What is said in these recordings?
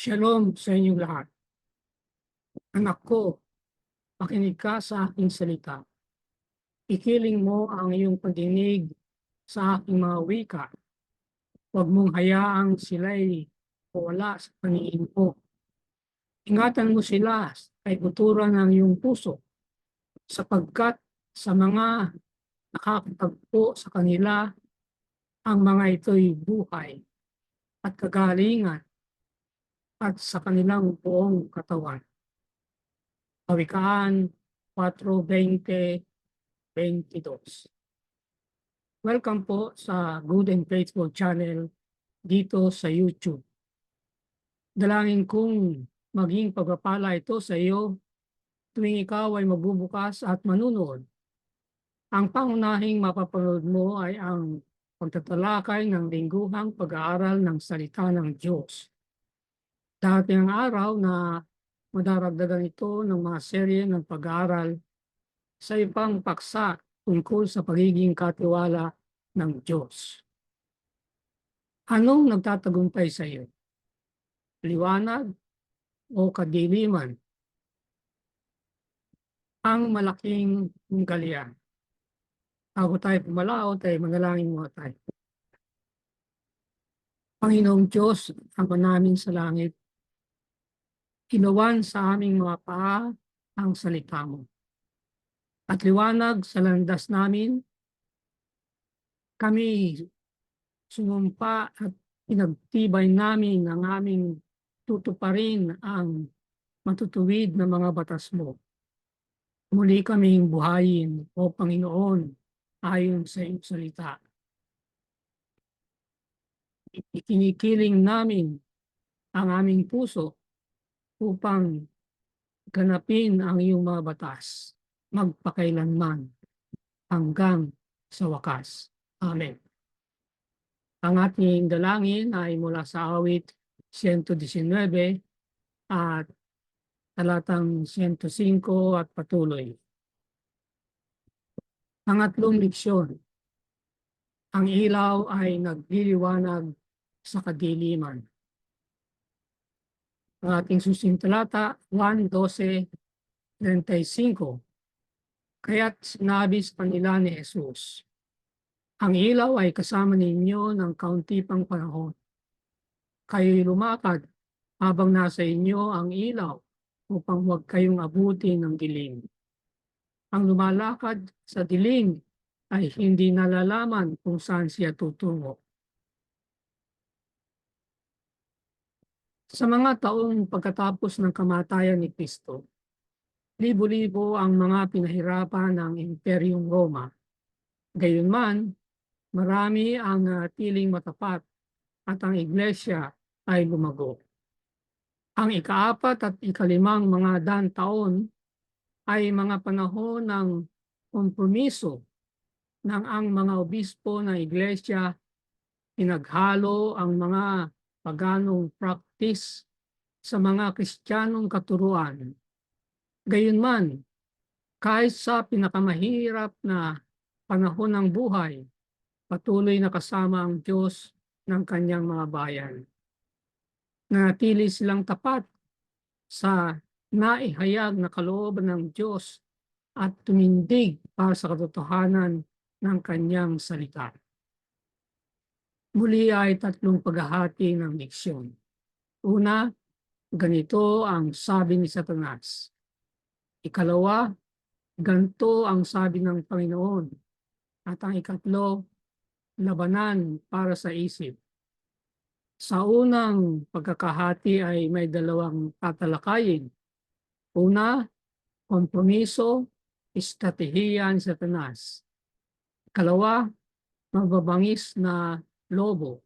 Shalom sa inyong lahat. Anak ko, makinig ka sa aking salita. Ikiling mo ang iyong pagdinig sa aking mga wika. Huwag mong hayaang sila'y wala sa paningin mo. Ingatan mo sila ay buturan ng iyong puso, sapagkat sa mga nakakatagpo sa kanila, ang mga ito'y buhay at kagalingan at sa kanilang buong katawan. Kawikaan 4:20-22. Welcome po sa Good and Faithful channel dito sa YouTube. Dalangin kong maging pagpapala ito sa iyo tuwing ikaw ay magbubukas at manunood. Ang pangunahing mapapanood mo ay ang pagtatalakay ng lingguhang pag-aaral ng salita ng Diyos. Darating ang araw na madaragdagan ito ng mga serye ng pag-aaral sa ibang paksa tungkol sa pagiging katiwala ng Diyos. Anong nagtatagumpay sa iyo? Liwanag o kadiliman? Ang malaking galian. Bago tayo pumalaot ay manalangin muna tayo. Panginoong Diyos, Ama namin sa langit, ginawan sa aming mga paa ang salita mo. At liwanag sa landas namin, kami sumumpa at pinagtibay namin ang aming tutuparin ang matutuwid na mga batas mo. Muli kaming buhayin, O Panginoon, ayon sa iyong salita. Ikinikiling namin ang aming puso upang ganapin ang iyong mga batas, magpakailanman hanggang sa wakas. Amen. Ang ating dalangin ay mula sa awit 119 at talatang 105 at patuloy. Pangatlong leksyon. Ang ilaw ay nagliliwanag sa kadiliman. Ang ating susing talata 1:12-35. Kaya't sinabi sa kanila ni Jesus, ang ilaw ay kasama ninyo ng kaunti pang panahon. Kayo'y lumakad habang nasa inyo ang ilaw upang huwag kayong abutin ng dilim. Ang lumalakad sa dilim ay hindi nalalaman kung saan siya tutungo. Sa mga taong pagkatapos ng kamatayan ni Kristo, libo-libo ang mga pinahirapan ng Imperyong Roma. Gayunman, marami ang tiling matapat at ang iglesia ay lumago. Ang ika-4 at ika-5 mga taon ay mga panahon ng kompromiso ng ang mga obispo ng iglesia, pinaghalo ang mga paganong practice sa mga Kristiyanong katuruan. Gayunman, kahit sa pinakamahirap na panahon ng buhay, patuloy na kasama ang Diyos ng kanyang mga bayan. Nanatili silang tapat sa naihayag na kalooban ng Diyos at tumindig para sa katotohanan ng kanyang salita. Muli ay tatlong paghahati ng leksyon. Una, ganito ang sabi ni Satanas. Ikalawa, ganito ang sabi ng Panginoon. At ang ikatlo, labanan para sa isip. Sa unang pagkakahati ay may dalawang tatalakayin. Una, kompromiso, estratehiya ni Satanas. Ikalawa, mababangis na lobo.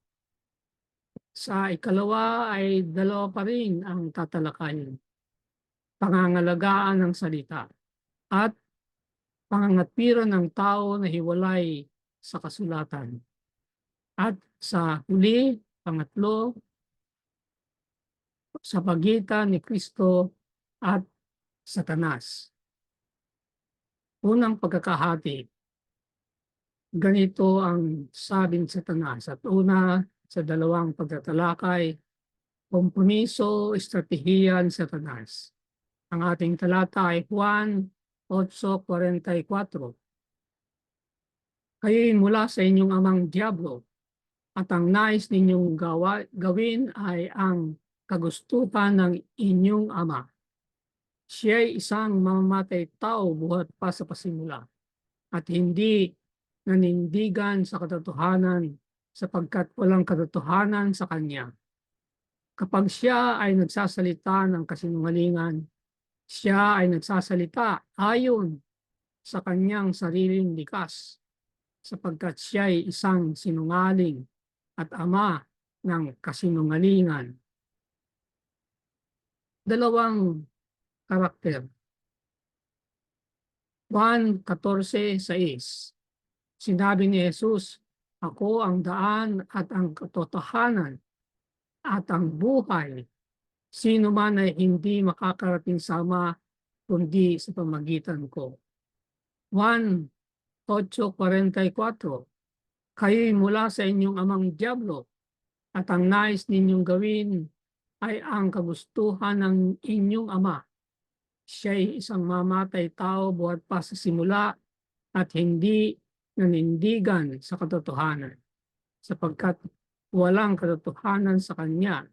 Sa ikalawa ay dalawa pa rin ang tatalakayin. Pangangalagaan ng salita at pangangatwiran ng tao na hiwalay sa kasulatan. At sa huli, pangatlo, sa pagitan ni Kristo at Satanas. Unang pagkakahati, ganito ang sabi ni Satanas. At una, sa dalawang pagtatalakay, Kompromiso, estratehiya ni Satanas. Ang ating talata ay Juan 8:44. Kayo'y mula sa inyong amang Diablo, at ang nais ninyong gawin ay ang kagustuhan ng inyong ama. Siya'y isang mamamatay tao buhat pa sa pasimula, at hindi nanindigan sa katotohanan sapagkat walang katotohanan sa kanya. Kapag siya ay nagsasalita ng kasinungalingan, siya ay nagsasalita ayon sa kanyang sariling likas, sapagkat siya ay isang sinungaling at ama ng kasinungalingan. Dalawang karakter. Juan 14:6. Sinabi ni Jesus, "Ako ang daan at ang katotohanan at ang buhay. Sino man ay hindi makakarating sa Ama kundi sa pamagitan ko." Juan 8:44. Kayo'y mula sa inyong amang Diablo, at ang nais ninyong gawin ay ang kagustuhan ng inyong ama. Siya'y isang mamatay tao buhat pa sa simula at hindi nanindigan sa katotohanan, sapagkat walang katotohanan sa kanya.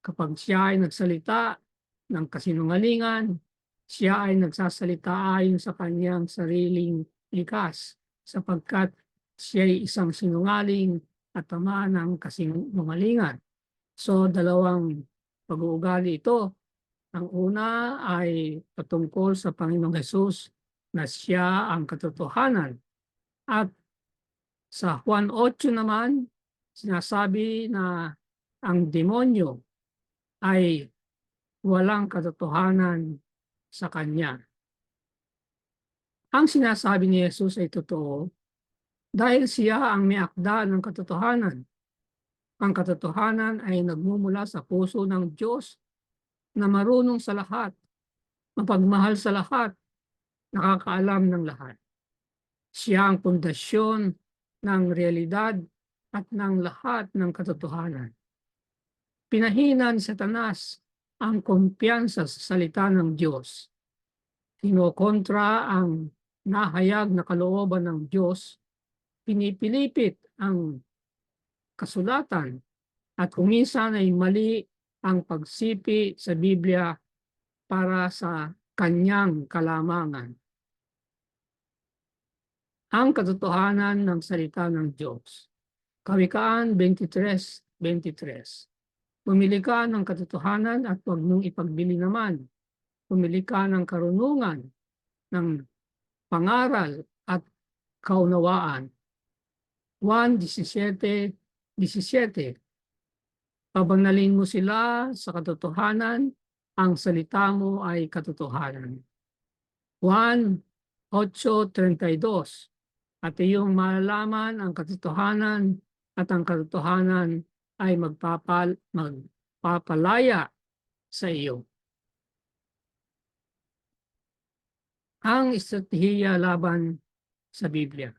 Kapag siya ay nagsalita ng kasinungalingan, siya ay nagsasalita ayon sa kanyang sariling likas, sapagkat siya ay isang sinungaling at ama ng kasinungalingan. So, dalawang pag-uugali ito. Ang una ay patungkol sa Panginoong Hesus na siya ang katotohanan. At sa Juan 8 naman, sinasabi na ang demonyo ay walang katotohanan sa kanya. Ang sinasabi ni Jesus ay totoo dahil siya ang may akda ng katotohanan. Ang katotohanan ay nagmumula sa puso ng Diyos na marunong sa lahat, mapagmahal sa lahat, nakakaalam ng lahat. Siya ang pundasyon ng realidad at ng lahat ng katotohanan. Pinahina ni Satanas ang kumpiyansa sa salita ng Diyos. Kinokontra ang nahayag na kalooban ng Diyos, pinipilipit ang kasulatan, at kung minsan ay mali ang pagsipi sa Biblia para sa kanyang kalamangan. Ang katotohanan ng salita ng Diyos. Kawikaan 23:23. Pumili ka ng katotohanan at huwag mong ipagbili naman. Pumili ka ng karunungan, ng pangaral at kaunawaan. 1:17. Pabanalin mo sila sa katotohanan, ang salita mo ay katotohanan. 1:8-32. At iyong malalaman ang katotohanan, at ang katotohanan ay magpapalaya sa iyo. Ang estratehiya laban sa Biblia.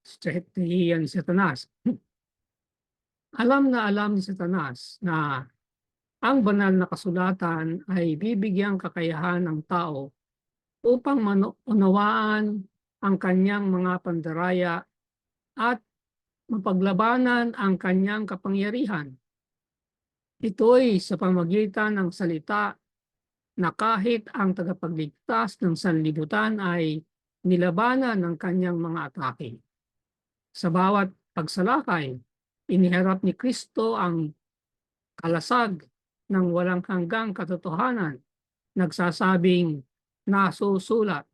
Estratehiya ni Satanas. Alam ni Satanas na ang banal na kasulatan ay bibigyang kakayahan ng tao upang unawaan ang kanyang mga pandaraya at mapaglabanan ang kanyang kapangyarihan. Ito'y sa pamamagitan ng salita na kahit ang tagapagligtas ng sanlibutan ay nilabanan ng kanyang mga atake. Sa bawat pagsalakay, iniharap ni Kristo ang kalasag ng walang hanggang katotohanan, nagsasabing nasusulat.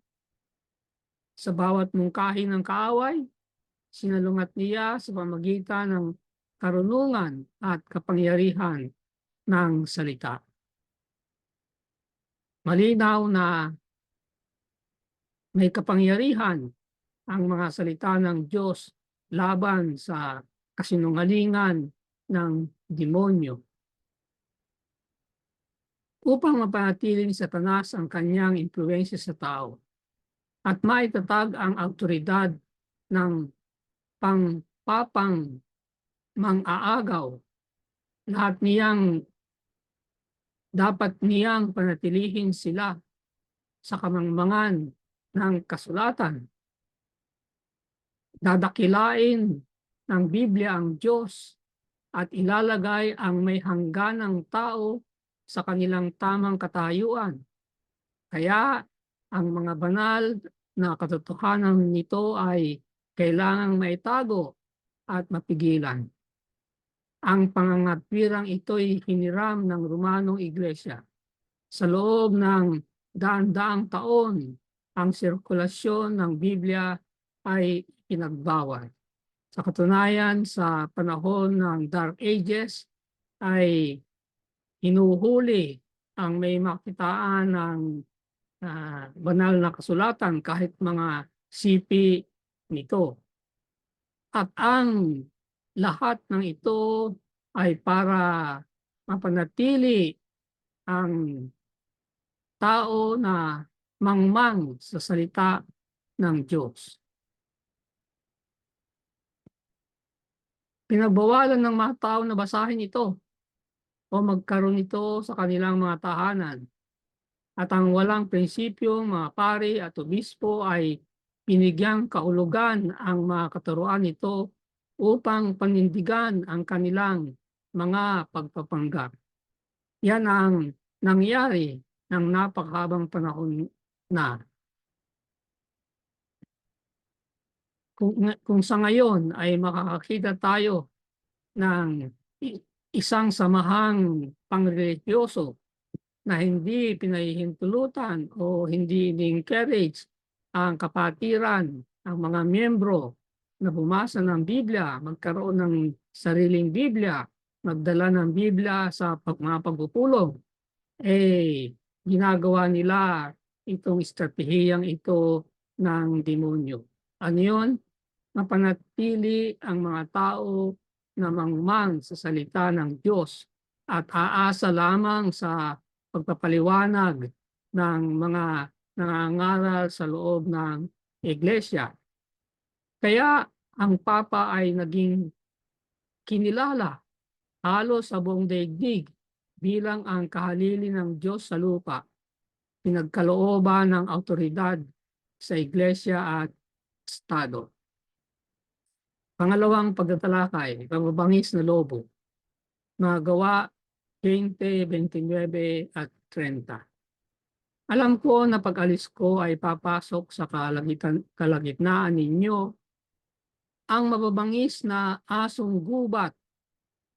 Sa bawat mungkahi ng kaaway, sinalungat niya sa pamamagitan ng karunungan at kapangyarihan ng salita. Malinaw na may kapangyarihan ang mga salita ng Diyos laban sa kasinungalingan ng demonyo. Upang mapanatili ni Satanas ang kanyang impluwensya sa tao at maitatag ang awtoridad ng pangpapang mang-aagaw dapat niyang panatilihin sila sa kamangmangan ng kasulatan. Dadakilain ng Biblia ang Diyos at ilalagay ang may hangganang tao sa kanilang tamang katayuan. Kaya ang mga banal na katotohanan nito ay kailangang maitago at mapigilan. Ang pangangatwirang ito'y hiniram ng Romanong Iglesia. Sa loob ng daan-daang taon, ang sirkulasyon ng Biblia ay pinagbawal. Sa katunayan, sa panahon ng Dark Ages ay hinuhuli ang may makitaan ng banal na kasulatan kahit mga sipi nito. At ang lahat ng ito ay para mapanatili ang tao na mangmang sa salita ng Diyos. Pinagbawalan ng mga tao na basahin ito o magkaroon ito sa kanilang mga tahanan. At ang walang prinsipyo, mga pari at obispo ay binigyang kahulugan ang mga katuruan nito upang panindigan ang kanilang mga pagpapanggap. Yan ang nangyari ng napakahabang panahon na. Kung sa ngayon ay makakakita tayo ng isang samahang pangrelihiyoso na hindi pinahihintulutan o hindi ni-encourage ang kapatiran, ang mga miyembro na bumasa ng Biblia, magkaroon ng sariling Biblia, magdala ng Biblia sa mga pagpupulong, ginagawa nila itong estratehiyang ito ng demonyo. Ano yun? Mapanatili ang mga tao na mangmang sa salita ng Diyos at aasa lamang sa pagpapaliwanag ng mga nangangaral sa loob ng iglesia. Kaya ang Papa ay naging kinilala halos sa buong daigdig bilang ang kahalili ng Diyos sa lupa, pinagkalooban ng autoridad sa iglesia at estado. Pangalawang pagtatalakay, pambabangis na lobo, mga gawa 20, 29 at 30. Alam ko na pag-alis ko ay papasok sa kalagitnaan ninyo ang mababangis na asong gubat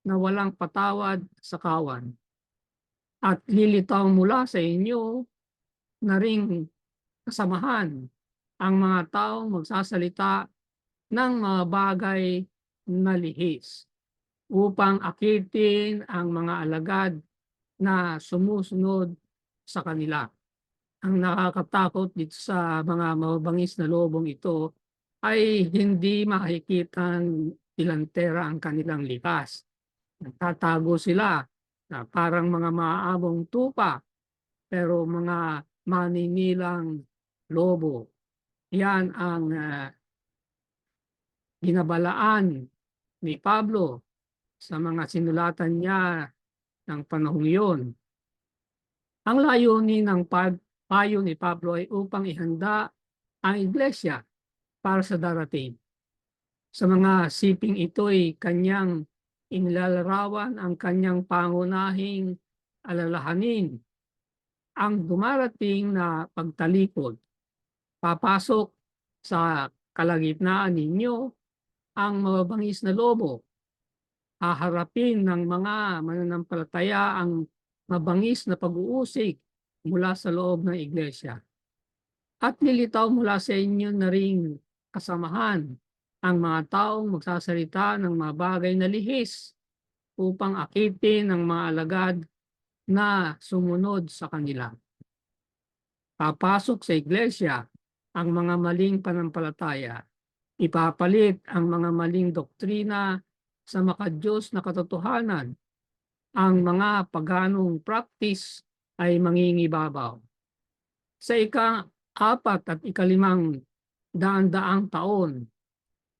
na walang patawad sa kawan. At lilitaw mula sa inyo na ring kasamahan ang mga taong magsasalita ng mga bagay na lihis upang akitin ang mga alagad na sumusunod sa kanila. Ang nakakatakot dito sa mga mababangis na lobong ito ay hindi makikitang ilantera ang kanilang likas. Nagtatago sila na parang mga maaabong tupa pero mga maninilang lobo. Yan ang ginabalaan ni Pablo sa mga sinulatan niya ng panahong iyon. Ang layunin ng payo ni Pablo ay upang ihanda ang iglesia para sa darating. Sa mga siping ito ay kanyang inilalarawan ang kanyang pangunahing alalahanin ang dumarating na pagtalikod. Papasok sa kalagitnaan ninyo ang mababangis na lobo. Haharapin ng mga mananampalataya ang mabangis na pag-uusig mula sa loob ng iglesia. At lilitaw mula sa inyo na ring kasamahan ang mga taong magsasalita ng mga bagay na lihis upang akitin ang mga alagad na sumunod sa kanila. Papasok sa iglesia ang mga maling panampalataya. Ipapalit ang mga maling doktrina sa makadiyos na katotohanan. Ang mga paganong practice ay mangingibabaw. Sa ika-4 at ika-5 daan-daang taon,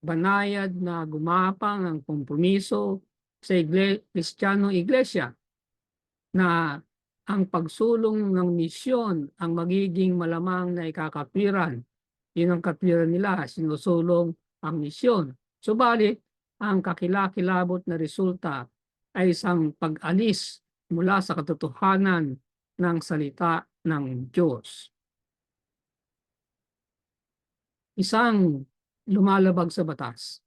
banayad na gumapang ang kompromiso sa Kristiyanong Iglesia na ang pagsulong ng misyon ang magiging malamang na ikakatwiran. Yun ang katwiran nila, sinusulong ang misyon. Subalit, ang kakilakilabot na resulta ay isang pag-alis mula sa katotohanan ng salita ng Diyos. Isang lumalabag sa batas.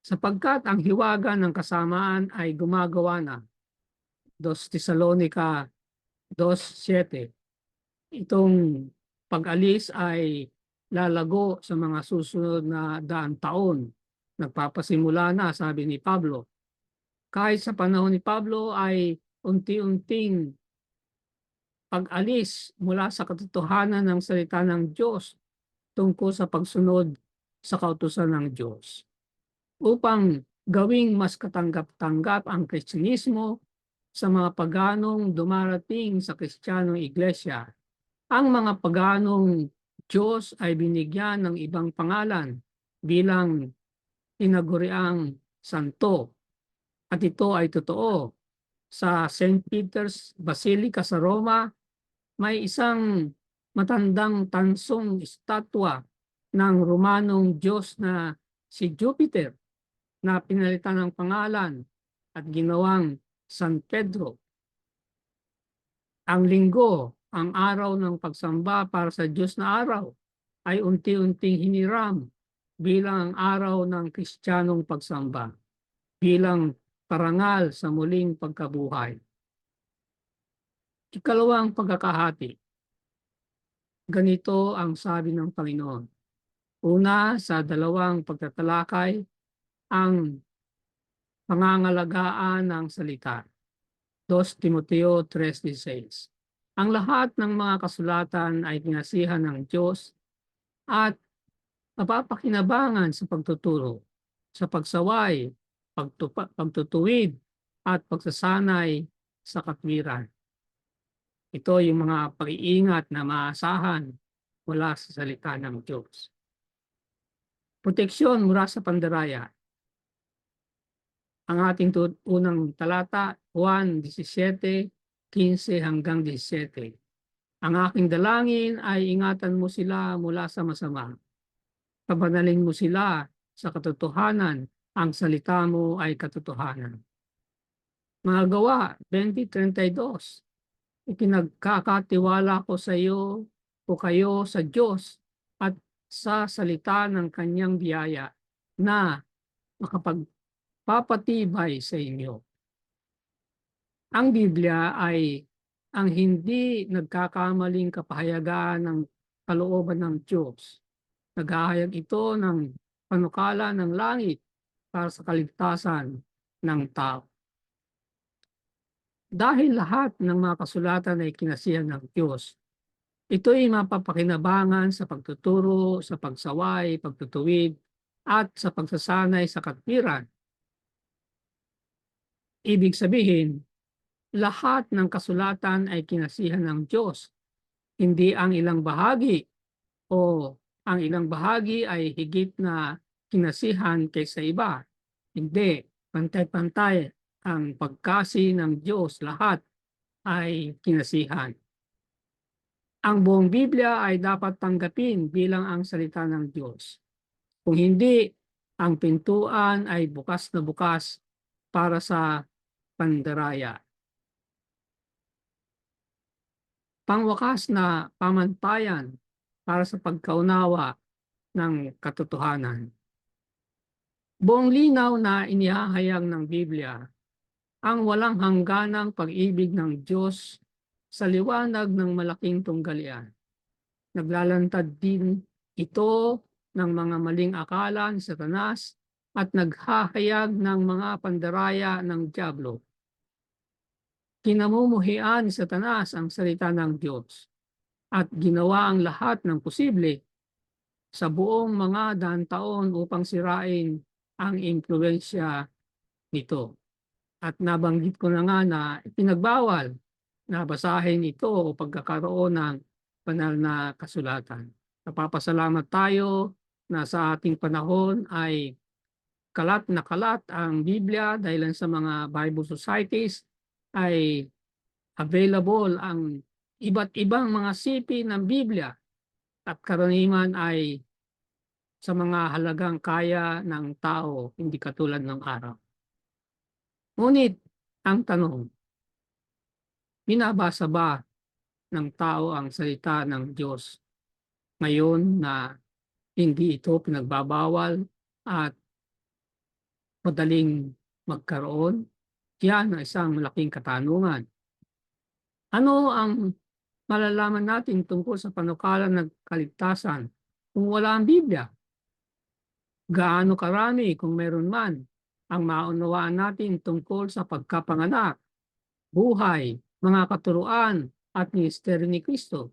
Sapagkat ang hiwaga ng kasamaan ay gumagawa na 2 Tesalonica 2:7. Itong pag-alis ay lalago sa mga susunod na daang taon. Nagpapasimula na, sabi ni Pablo. Kahit sa panahon ni Pablo ay unti-unting pag-alis mula sa katotohanan ng salita ng Diyos tungkol sa pagsunod sa kautusan ng Diyos. Upang gawing mas katanggap-tanggap ang Kristyanismo sa mga paganong dumarating sa Kristiyanong Iglesia. Ang mga paganong Diyos ay binigyan ng ibang pangalan bilang tinaguriang santo. At ito ay totoo. Sa St. Peter's Basilica sa Roma, may isang matandang tansong estatwa ng Romanong Diyos na si Jupiter na pinalitan ng pangalan at ginawang San Pedro. Ang linggo, ang araw ng pagsamba para sa Diyos na araw, ay unti-unting hiniram bilang ang araw ng Kristiyanong pagsamba, bilang parangal sa muling pagkabuhay. Ikalawang pagkakahati. Ganito ang sabi ng Panginoon. Una, sa dalawang pagtatalakay, ang pangangalagaan ng salita. 2 Timoteo 3:16. Ang lahat ng mga kasulatan ay pinasihan ng Diyos at mapapakinabangan sa pagtuturo, sa pagsaway, pagtutuwid, at pagsasanay sa katwiran. Ito yung mga pag-iingat na maasahan mula sa salita ng Diyos. Proteksyon mula sa pandaraya. Ang ating unang talata, Juan 17:15 hanggang 17. Ang aking dalangin ay ingatan mo sila mula sa masama. Pabanalin mo sila sa katotohanan. Ang salita mo ay katotohanan. Mga Gawa 20:32. Ipinagkakatiwala ko sa iyo o kayo sa Diyos at sa salita ng kanyang biyaya na makapagpapatibay sa inyo. Ang Biblia ay ang hindi nagkakamaling kapahayagan ng kalooban ng Diyos. Naghahayag ito ng panukala ng langit para sa kaligtasan ng tao. Dahil lahat ng mga kasulatan ay kinasihan ng Diyos, ito'y mapapakinabangan sa pagtuturo, sa pagsaway, pagtutuwid, at sa pagsasanay sa katwiran. Ibig sabihin, lahat ng kasulatan ay kinasihan ng Diyos. Hindi ang ilang bahagi o ang ilang bahagi ay higit na kinasihan kaysa iba. Hindi, pantay-pantay ang pagkasi ng Diyos, lahat ay kinasihan. Ang buong Biblia ay dapat tanggapin bilang ang salita ng Diyos. Kung hindi, ang pintuan ay bukas na bukas para sa pandaraya. Pangwakas na pamantayan para sa pagkaunawa ng katotohanan. Buong linaw na inihahayag ng Biblia ang walang hangganang pag-ibig ng Diyos sa liwanag ng malaking tunggalian. Naglalantad din ito ng mga maling akala ni Satanas at naghahayag ng mga pandaraya ng dyablo. Kinamumuhian ni Satanas ang salita ng Diyos at ginawa ang lahat ng posible sa buong mga daang taon upang sirain ang impluwensya nito. At nabanggit ko na nga na ipinagbawal na basahin ito o pagkakaroon ng banal na kasulatan. Napapasalamat tayo na sa ating panahon ay kalat na kalat ang Biblia dahil sa mga Bible societies ay available ang iba't ibang mga sipi ng Biblia at karaniwan ay sa mga halagang kaya ng tao, hindi katulad ng araw. Ngunit ang tanong, binabasa ba ng tao ang salita ng Diyos ngayon na hindi ito pinagbabawal at madaling magkaroon? Yan ang isang malaking katanungan. Ano ang malalaman natin tungkol sa panukala ng kaligtasan kung wala ang Biblia? Gaano karami kung meron man ang maunawaan natin tungkol sa pagkapanganak, buhay, mga katuruan at misteryo ni Kristo?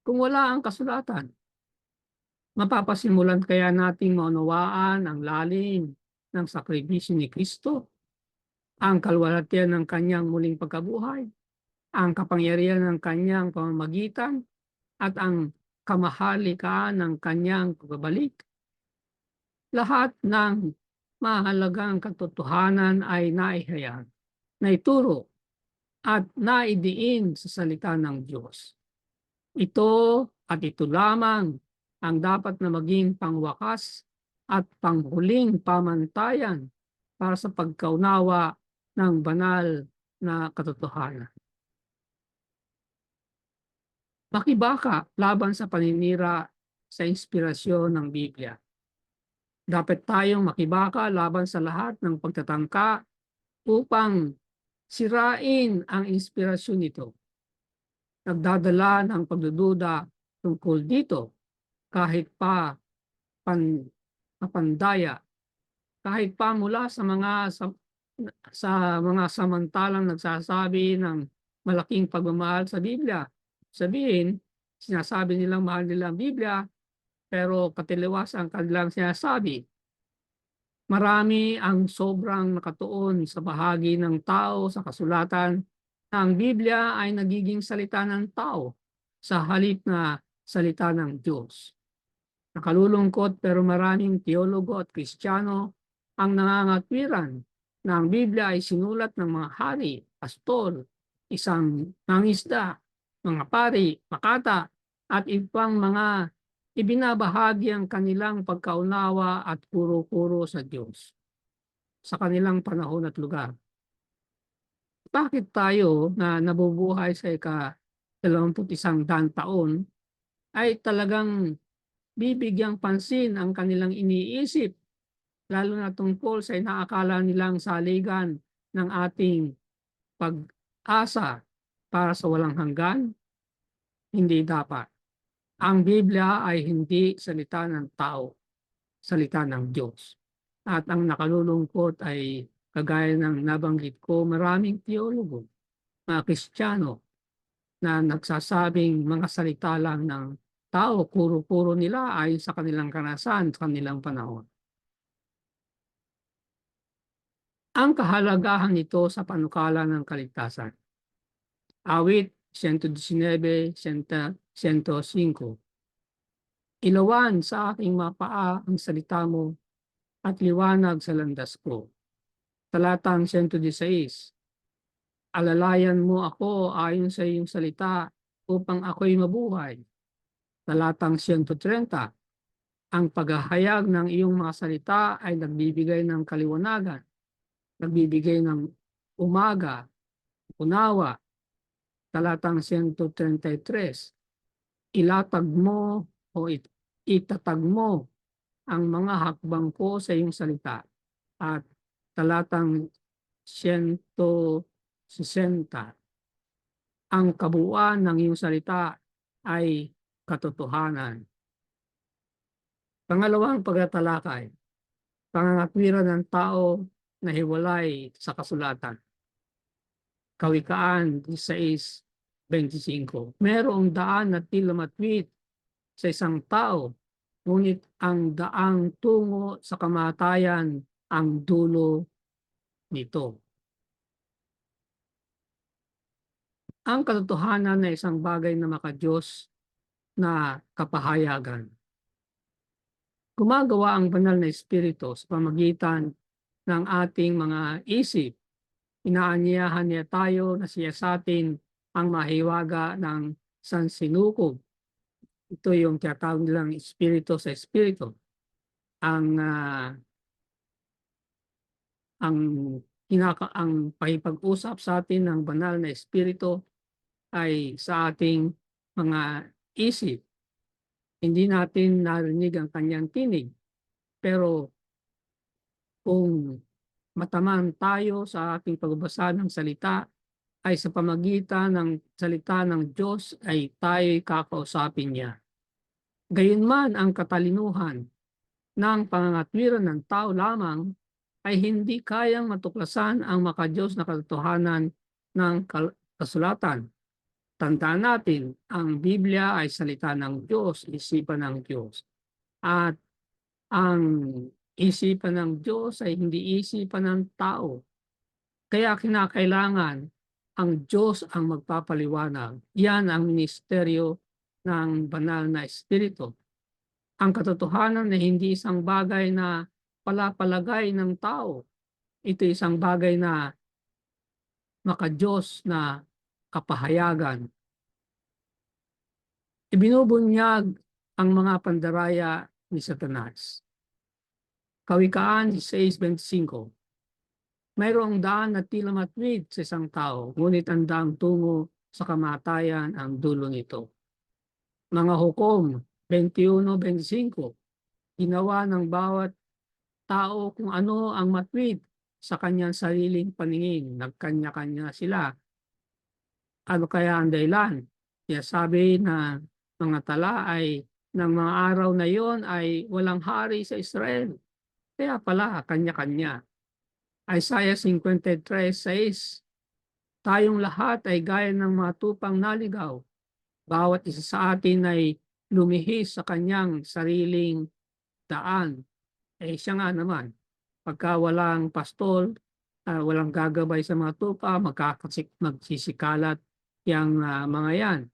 Kung wala ang kasulatan, mapapasimulan kaya nating maunawaan ang lalim ng sakripisyo ni Kristo, ang kalwalhatian ng kanyang muling pagkabuhay, ang kapangyarihan ng kanyang pamamagitan, at ang kamahalikaan ng kanyang pagbabalik? Lahat ng mahalagang katotohanan ay naihayag, naituro, at naidiin sa salita ng Diyos. Ito at ito lamang ang dapat na maging pangwakas at panghuling pamantayan para sa pagkaunawa ng banal na katotohanan. Makibaka laban sa paninira sa inspirasyon ng Biblia. Dapat tayong makibaka laban sa lahat ng pagtatangka upang sirain ang inspirasyon nito. Nagdadala ng pagdududa tungkol dito kahit pa kapandaya, kahit pa mula sa mga samantalang nagsasabi ng malaking pagmamahal sa Biblia. Sabihin, sinasabi nilang mahal nila ang Biblia, pero katiliwas ang kanilang sinasabi. Marami ang sobrang nakatuon sa bahagi ng tao sa kasulatan na ang Biblia ay nagiging salita ng tao sa halip na salita ng Diyos. Nakalulungkot pero maraming teologo at Kristiyano ang nangangatwiran na ang Biblia ay sinulat ng mga hari, pastor, isang mangisda, mga pari, makata, at ibang mga ibinabahagi ang kanilang pagkaunawa at puro-puro sa Diyos sa kanilang panahon at lugar. Bakit tayo na nabubuhay sa ika-21 taon ay talagang bibigyang pansin ang kanilang iniisip, lalo na tungkol sa inaakala nilang saligan ng ating pag-asa para sa walang hanggan? Hindi dapat. Ang Biblia ay hindi salita ng tao, salita ng Diyos. At ang nakalulungkot ay kagaya ng nabanggit ko, maraming teologo, mga Kristiyano na nagsasabing mga salita lang ng tao, puro-puro nila ay sa kanilang karanasan, sa kanilang panahon. Ang kahalagahan nito sa panukala ng kaligtasan. Awit 119, 105. Ilawan sa aking mga paa ang salita mo at liwanag sa landas ko. Talatang 116. Alalayan mo ako ayon sa iyong salita upang ako'y mabuhay. Talatang 130. Ang paghahayag ng iyong mga salita ay nagbibigay ng kaliwanagan, nagbibigay ng umaga, unawa. Talatang 133. Ilatag mo o itatag mo ang mga hakbang ko sa iyong salita. At talatang 160. Ang kabuuan ng iyong salita ay katotohanan. Pangalawang pagtatalakay, pangangatwiran ng tao na hiwalay sa kasulatan. Kawikaan 16:25. Merong daan na tila matwid sa isang tao, ngunit ang daang tungo sa kamatayan ang dulo nito. Ang katotohanan na isang bagay na makadiyos na kapahayagan. Gumagawa ang banal na espiritu sa pamamagitan ng ating mga isip. Inaanyayahan niya tayo na siyasatin ang mahiwaga ng sansinukob. Ito yung tinatawag nilang espiritu sa espiritu. Ang ang pakipag-usap sa atin ng banal na espiritu ay sa ating mga isip. Hindi natin narinig ang kanyang tinig. Pero kung mataman tayo sa ating pagbabasa ng salita, ay sa pamagitan ng salita ng Diyos ay tayo'y kakausapin niya. Gayunman ang katalinuhan ng pangangatwiran ng tao lamang ay hindi kayang matuklasan ang makadiyos na katotohanan ng kasulatan. Tandaan natin, ang Biblia ay salita ng Diyos, isipan ng Diyos. At ang isipan ng Diyos ay hindi isipan ng tao. Kaya kinakailangan ang Diyos ang magpapaliwanag. Yan ang ministeryo ng banal na espiritu. Ang katotohanan na hindi isang bagay na palapalagay ng tao. Ito isang bagay na makadiyos na kapahayagan. Ibinubunyag ang mga pandaraya ni Satanas. Kawikaan 6:25. Mayroong daan na tila matwid sa isang tao, ngunit ang daang tungo sa kamatayan ang dulo nito. Mga Hukom 21:25. Ginawa ng bawat tao kung ano ang matwid sa kanyang sariling paningin. Nagkanya-kanya sila. Ano kaya ang dahilan? Kaya sabi na mga tala ay ng mga araw na yon ay walang hari sa Israel. Kaya pala, kanya-kanya. Isaiah 53:6. Tayong lahat ay gaya ng mga tupang naligaw. Bawat isa sa atin ay lumihis sa kanyang sariling daan. Siya nga naman, pagka walang pastol, walang gagabay sa mga tupa, magsisikalat yung mga yan.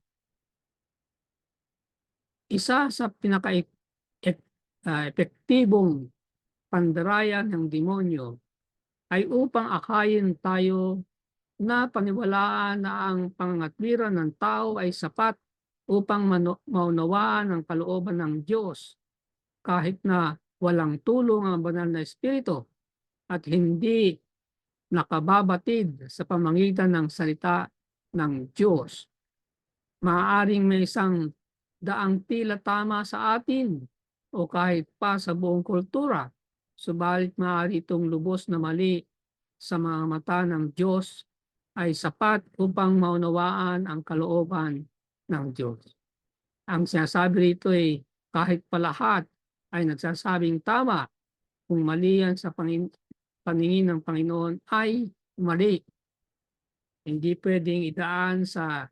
Isa sa pinaka-epektibong pandaraya ng demonyo ay upang akayin tayo na paniwalaan na ang pangangatwiran ng tao ay sapat upang maunawaan ang kalooban ng Diyos kahit na walang tulong ang banal na espiritu at hindi nakababatid sa pamamagitan ng salita ng Diyos. Maaaring may isang daang tila tama sa atin o kahit pa sa buong kultura, subalit maaari itong lubos na mali sa mga mata ng Diyos ay sapat upang maunawaan ang kalooban ng Diyos. Ang sinasabi rito ay kahit pa lahat ay nagsasabing tama, kung mali yan sa paningin ng Panginoon ay mali. Hindi pwedeng idaan sa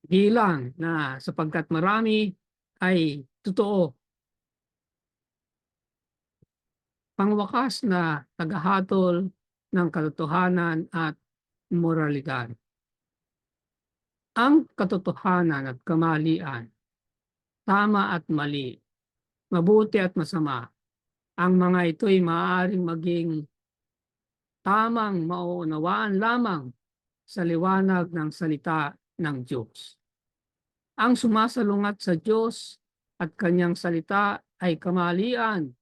bilang na sapagkat marami ay totoo. Pangwakas na tagahatol ng katotohanan at moralidad. Ang katotohanan at kamalian, tama at mali, mabuti at masama, ang mga ito ay maaaring maging tamang mauunawaan lamang sa liwanag ng salita ng Diyos. Ang sumasalungat sa Diyos at kanyang salita ay kamalian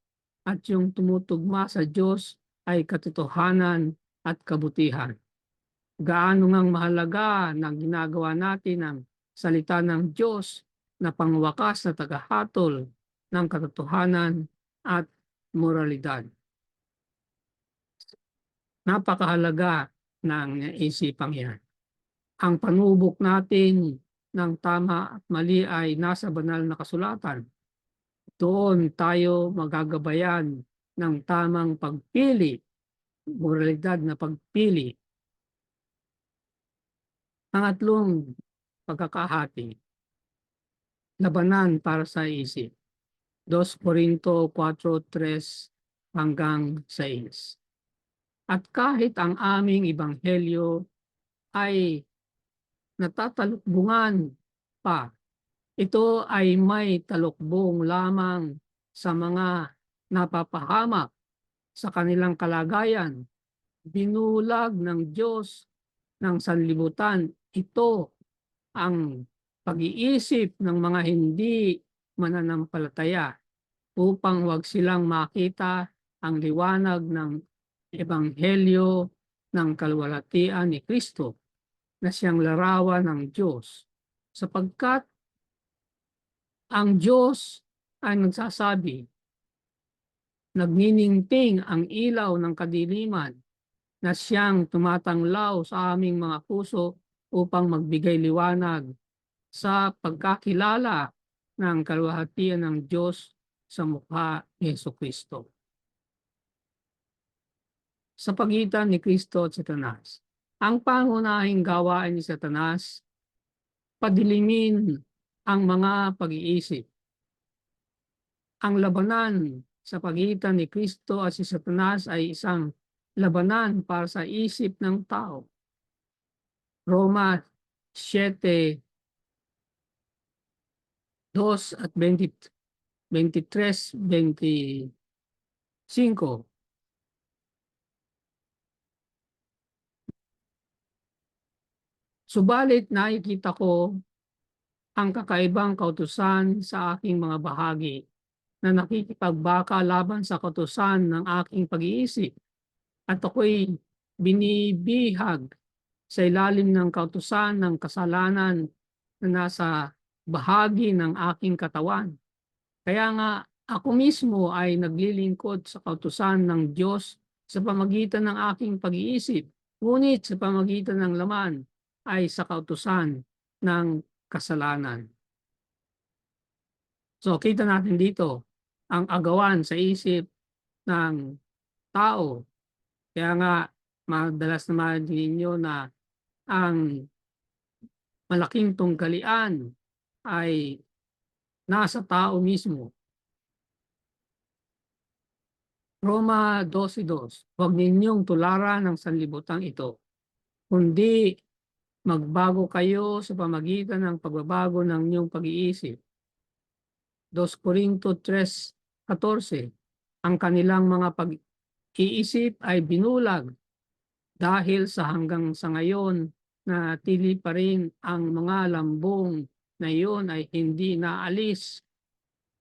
at yung tumutugma sa Diyos ay katotohanan at kabutihan. Gaano ngang mahalaga na ginagawa natin ang salita ng Diyos na pangwakas na tagahatol ng katotohanan at moralidad. Napakahalaga ng isipang yan. Ang panubok natin ng tama at mali ay nasa banal na kasulatan. Doon tayo magagabayan ng tamang pagpili, moralidad na pagpili. Pangatlong pagkakahati, labanan para sa isip. 2 Corinto 4:3 hanggang 6. At kahit ang aming ebanghelyo ay natatalukbungan pa, Ito ay may talukbong lamang sa mga napapahamak sa kanilang kalagayan. Binulag ng Diyos ng sanlibutan. Ito ang pag-iisip ng mga hindi mananampalataya upang huwag silang makita ang liwanag ng ebanghelyo ng kalwalhatian ni Kristo na siyang larawan ng Diyos. Sapagkat ang Diyos ay nagsasabi, nagniningting ang ilaw ng kadiliman na siyang tumatanglaw sa aming mga puso upang magbigay liwanag sa pagkakilala ng kalwalhatian ng Diyos sa mukha ni Jesucristo. Sa pagitan ni Kristo at Satanas, ang pangunahing gawain ni Satanas, padilimin ang mga pag-iisip. Ang labanan sa pagitan ni Kristo at si Satanas ay isang labanan para sa isip ng tao. Roma 7:2 at 23-25. Subalit nakikita ko ang kakaibang kautusan sa aking mga bahagi na nakikipagbaka laban sa kautusan ng aking pag-iisip at ako'y binibihag sa ilalim ng kautusan ng kasalanan na nasa bahagi ng aking katawan. Kaya nga ako mismo ay naglilingkod sa kautusan ng Diyos sa pamagitan ng aking pag-iisip, ngunit sa pamagitan ng laman ay sa kautusan ng kasalanan. So kita natin dito ang agawan sa isip ng tao. Kaya nga madalas naman ninyo na ang malaking tunggalian ay nasa tao mismo. Roma 12:2, huwag ninyong tularan ng sanlibutan ito, kundi magbago kayo sa pamagitan ng pagbabago ng inyong pag-iisip. 2 Corinto 3:14, ang kanilang mga pag-iisip ay binulag dahil sa hanggang sa ngayon na tili pa rin ang mga lambong na iyon ay hindi naalis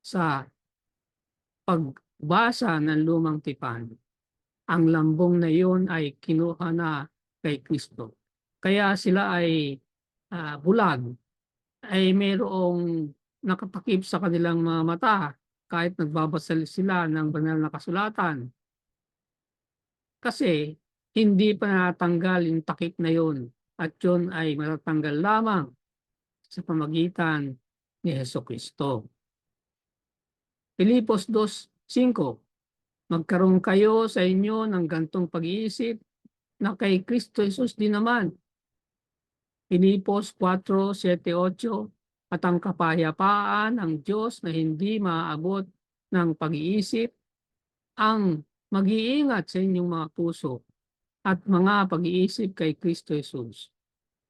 sa pagbasa ng lumang tipan. Ang lambong na iyon ay kinuha na kay Kristo. Kaya sila ay bulag, ay mayroong nakatakip sa kanilang mga mata kahit nagbabasa sila ng banal na kasulatan. Kasi hindi pa natanggal yung takip na yun at yun ay matatanggal lamang sa pamagitan ni Jesucristo. Filipos 2:5, magkaroon kayo sa inyo ng gantong pag-iisip na kay Kristo Jesus din naman. Filipos 4:7-8, at ang kapayapaan ng Diyos na hindi maaabot ng pag-iisip ang mag-iingat sa inyong mga puso at mga pag-iisip kay Kristo Jesus.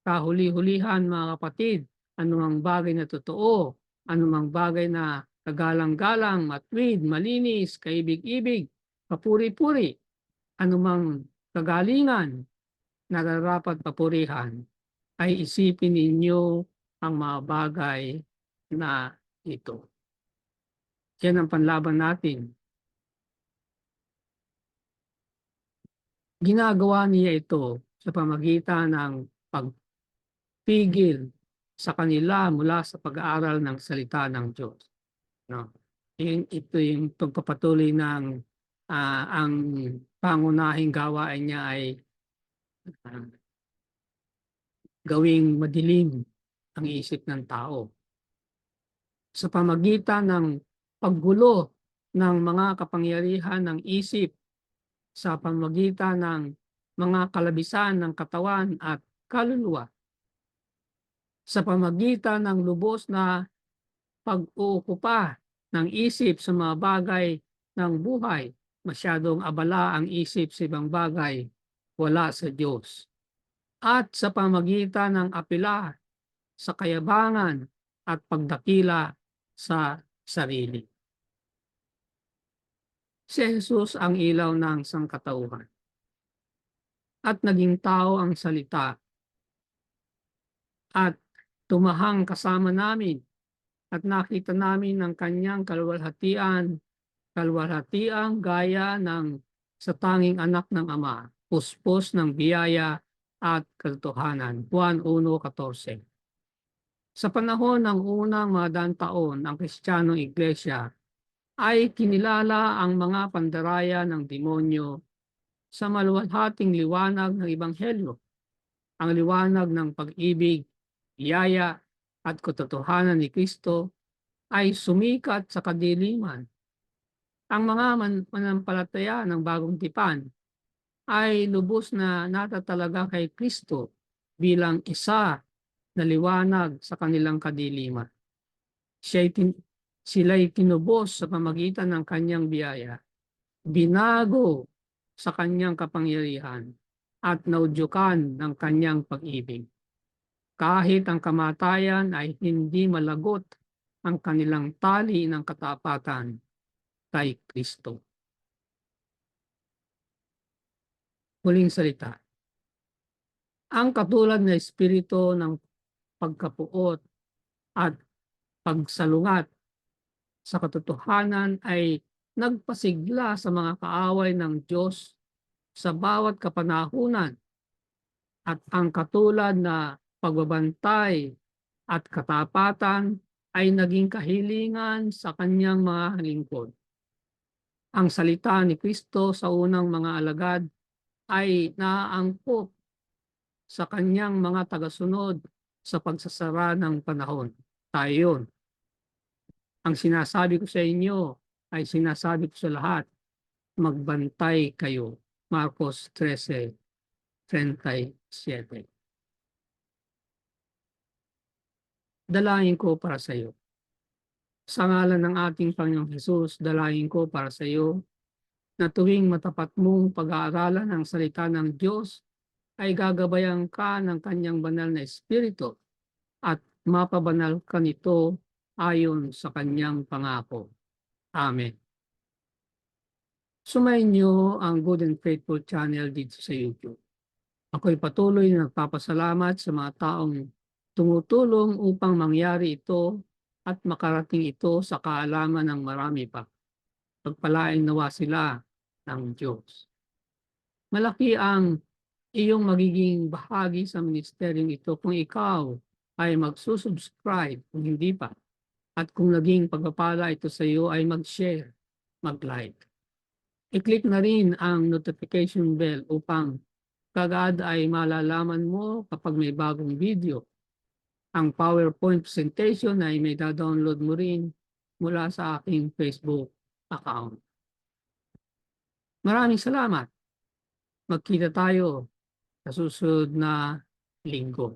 Kahuli-hulihan mga kapatid, anumang bagay na totoo, anumang bagay na kagalang-galang, matuwid, malinis, kaibig-ibig, papuri-puri, anumang kagalingan, nararapat papurihan, ay isipin ninyo ang mga bagay na ito. Yan ang panlaban natin. Ginagawa niya ito sa pamagitan ng pagpigil sa kanila mula sa pag-aaral ng salita ng Diyos. No? Ito yung pagpapatuloy ng ang pangunahing gawain niya ay gawing madilim ang isip ng tao. Sa pamagitan ng paggulo ng mga kapangyarihan ng isip, sa pamagitan ng mga kalabisan ng katawan at kaluluwa, sa pamagitan ng lubos na pag-uukupa ng isip sa mga bagay ng buhay, masyadong abala ang isip sa ibang bagay, wala sa Diyos. At sa pamagitan ng apela sa kayabangan at pagdakila sa sarili. Si Jesus ang ilaw ng sangkatauhan. At naging tao ang salita at tumahang kasama namin at nakita namin ang kanyang kaluwalhatian gaya ng sa tanging anak ng Ama, puspos ng biyaya at katotohanan. Juan 1:14. Sa panahon ng unang mga daang taon, ang Kristiyanong Iglesia ay kinilala ang mga pandaraya ng demonyo sa maluwalhating liwanag ng Ebanghelyo, ang liwanag ng pag-ibig, biyaya at katotohanan ni Kristo ay sumikat sa kadiliman. Ang mga manampalataya ng bagong tipan ay lubos na natatalaga kay Kristo bilang isa na liwanag sa kanilang kadiliman. Sila'y tinubos sa pamagitan ng kanyang biyaya, binago sa kanyang kapangyarihan, at naudyukan ng kanyang pag-ibig. Kahit ang kamatayan ay hindi malagot ang kanilang tali ng katapatan kay Kristo. Huling salita. Ang katulad na espiritu ng pagkapuot at pagsalungat sa katotohanan ay nagpasigla sa mga kaaway ng Diyos sa bawat kapanahunan, at ang katulad na pagbabantay at katapatan ay naging kahilingan sa kanyang mga lingkod. Ang salita ni Kristo sa unang mga alagad ay naaangkop sa kanyang mga tagasunod sa pagsasara ng panahon. Tayo yun. Ang sinasabi ko sa inyo ay sinasabi ko sa lahat, magbantay kayo. Marcos 13:37. Dalangin ko para sa iyo. Sa ngalan ng ating Panginoong Hesus, dalangin ko para sa iyo na tuwing matapat mong pag-aaralan ng salita ng Diyos ay gagabayan ka ng kanyang banal na espiritu at mapabanal ka nito ayon sa kanyang pangako. Amen. Sumayin niyo ang Good and Faithful channel dito sa YouTube. Ako'y patuloy na nagpapasalamat sa mga taong tumutulong upang mangyari ito at makarating ito sa kaalaman ng marami pa. Pagpalain nawa sila ng Diyos. Malaki ang iyong magiging bahagi sa ministeryong ito kung ikaw ay magsusubscribe kung hindi pa. At kung naging pagpapala ito sa iyo ay mag-share, mag-like. I-click na rin ang notification bell upang kagad ay malalaman mo kapag may bagong video. Ang PowerPoint presentation ay may da-download mo rin mula sa aking Facebook account. Maraming salamat. Magkita tayo sa susunod na linggo.